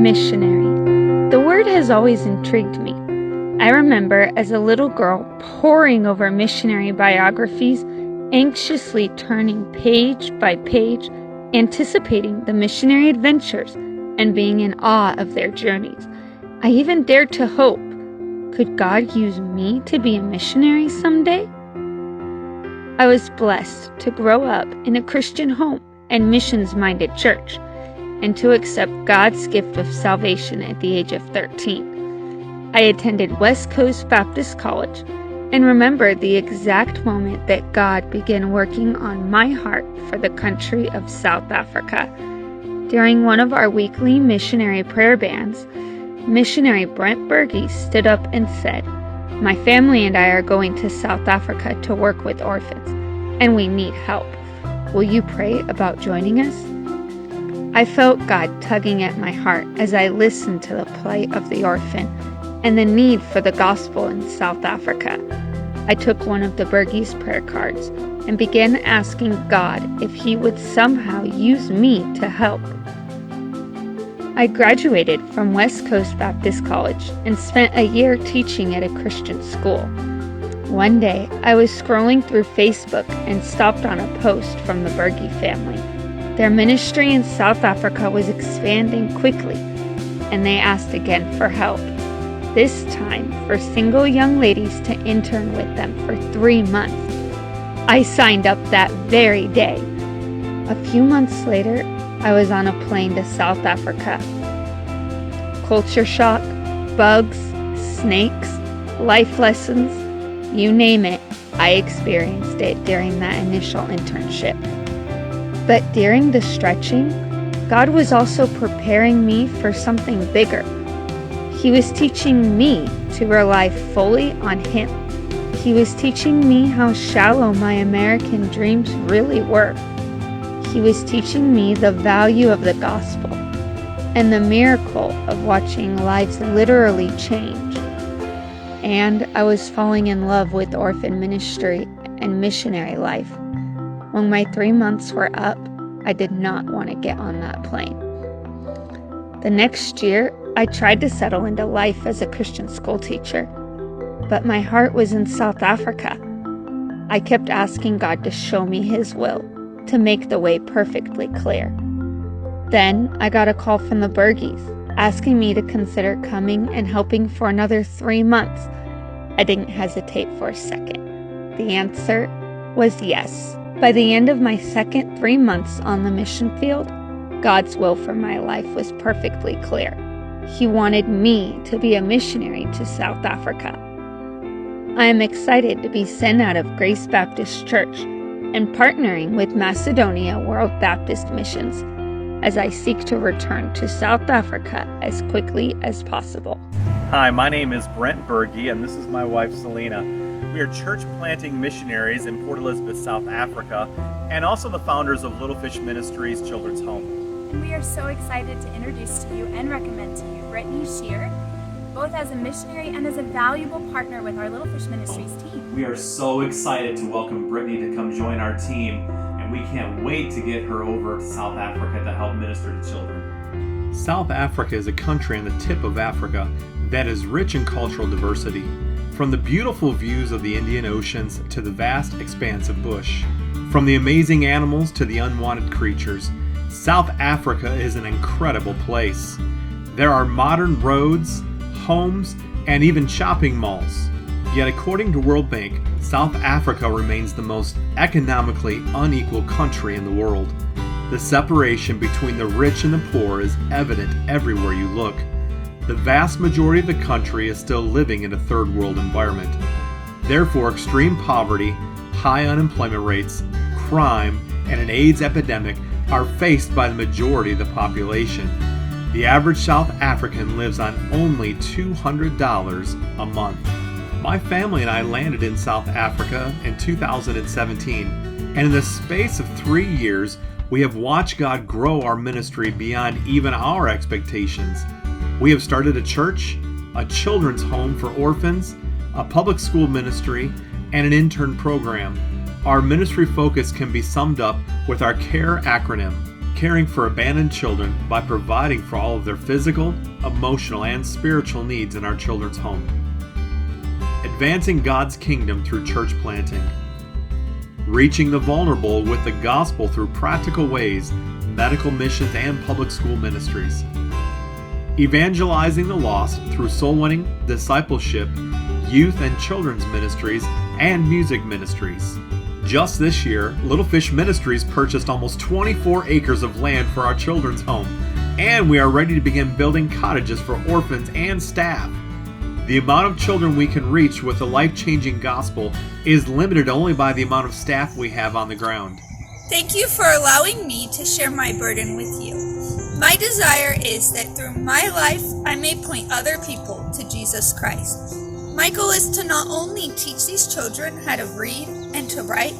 Missionary. The word has always intrigued me. I remember as a little girl poring over missionary biographies, anxiously turning page by page, anticipating the missionary adventures and being in awe of their journeys. I even dared to hope, could God use me to be a missionary someday? I was blessed to grow up in a Christian home and missions-minded church, and to accept God's gift of salvation at the age of 13. I attended West Coast Baptist College and remember the exact moment that God began working on my heart for the country of South Africa. During one of our weekly missionary prayer bands, Missionary Brent Berge stood up and said, "My family and I are going to South Africa to work with orphans, and we need help. Will you pray about joining us?" I felt God tugging at my heart as I listened to the plight of the orphan and the need for the gospel in South Africa. I took one of the Berge's prayer cards and began asking God if He would somehow use me to help. I graduated from West Coast Baptist College and spent a year teaching at a Christian school. One day, I was scrolling through Facebook and stopped on a post from the Berge family. Their ministry in South Africa was expanding quickly, and they asked again for help, this time for single young ladies to intern with them for 3 months. I signed up that very day. A few months later, I was on a plane to South Africa. Culture shock, bugs, snakes, life lessons, you name it, I experienced it during that initial internship. But during the stretching, God was also preparing me for something bigger. He was teaching me to rely fully on Him. He was teaching me how shallow my American dreams really were. He was teaching me the value of the gospel and the miracle of watching lives literally change. And I was falling in love with orphan ministry and missionary life. When my 3 months were up, I did not want to get on that plane. The next year, I tried to settle into life as a Christian school teacher, but my heart was in South Africa. I kept asking God to show me His will, to make the way perfectly clear. Then I got a call from the Berges, asking me to consider coming and helping for another 3 months. I didn't hesitate for a second. The answer was yes. By the end of my second 3 months on the mission field, God's will for my life was perfectly clear. He wanted me to be a missionary to South Africa. I am excited to be sent out of Grace Baptist Church and partnering with Macedonia World Baptist Missions as I seek to return to South Africa as quickly as possible. Hi, my name is Brent Berge, and this is my wife, Selena. We are church planting missionaries in Port Elizabeth, South Africa, and also the founders of Little Fish Ministries Children's Home. And we are so excited to introduce to you and recommend to you Brittney Schear, both as a missionary and as a valuable partner with our Little Fish Ministries team. We are so excited to welcome Brittney to come join our team, and we can't wait to get her over to South Africa to help minister to children. South Africa is a country on the tip of Africa that is rich in cultural diversity, from the beautiful views of the Indian Oceans to the vast expanse of bush. From the amazing animals to the unwanted creatures, South Africa is an incredible place. There are modern roads, homes, and even shopping malls. Yet according to World Bank, South Africa remains the most economically unequal country in the world. The separation between the rich and the poor is evident everywhere you look. The vast majority of the country is still living in a third world environment. Therefore, extreme poverty, high unemployment rates, crime, and an AIDS epidemic are faced by the majority of the population. The average South African lives on only $200 a month. My family and I landed in South Africa in 2017, and in the space of 3 years, we have watched God grow our ministry beyond even our expectations. We have started a church, a children's home for orphans, a public school ministry, and an intern program. Our ministry focus can be summed up with our CARE acronym: caring for abandoned children by providing for all of their physical, emotional, and spiritual needs in our children's home. Advancing God's kingdom through church planting. Reaching the vulnerable with the gospel through practical ways, medical missions, and public school ministries. Evangelizing the lost through soul winning, discipleship, youth and children's ministries, and music ministries. Just this year, Little Fish Ministries purchased almost 24 acres of land for our children's home, and we are ready to begin building cottages for orphans and staff. The amount of children we can reach with the life-changing gospel is limited only by the amount of staff we have on the ground. Thank you for allowing me to share my burden with you. My desire is that through my life, I may point other people to Jesus Christ. My goal is to not only teach these children how to read and to write,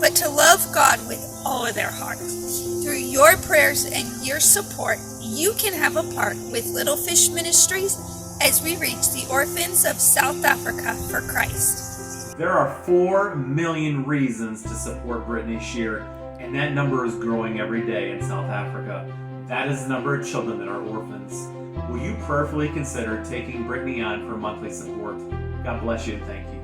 but to love God with all of their heart. Through your prayers and your support, you can have a part with Little Fish Ministries as we reach the orphans of South Africa for Christ. There are 4 million reasons to support Brittney Schear, and that number is growing every day in South Africa. That is the number of children that are orphans. Will you prayerfully consider taking Brittney on for monthly support? God bless you and thank you.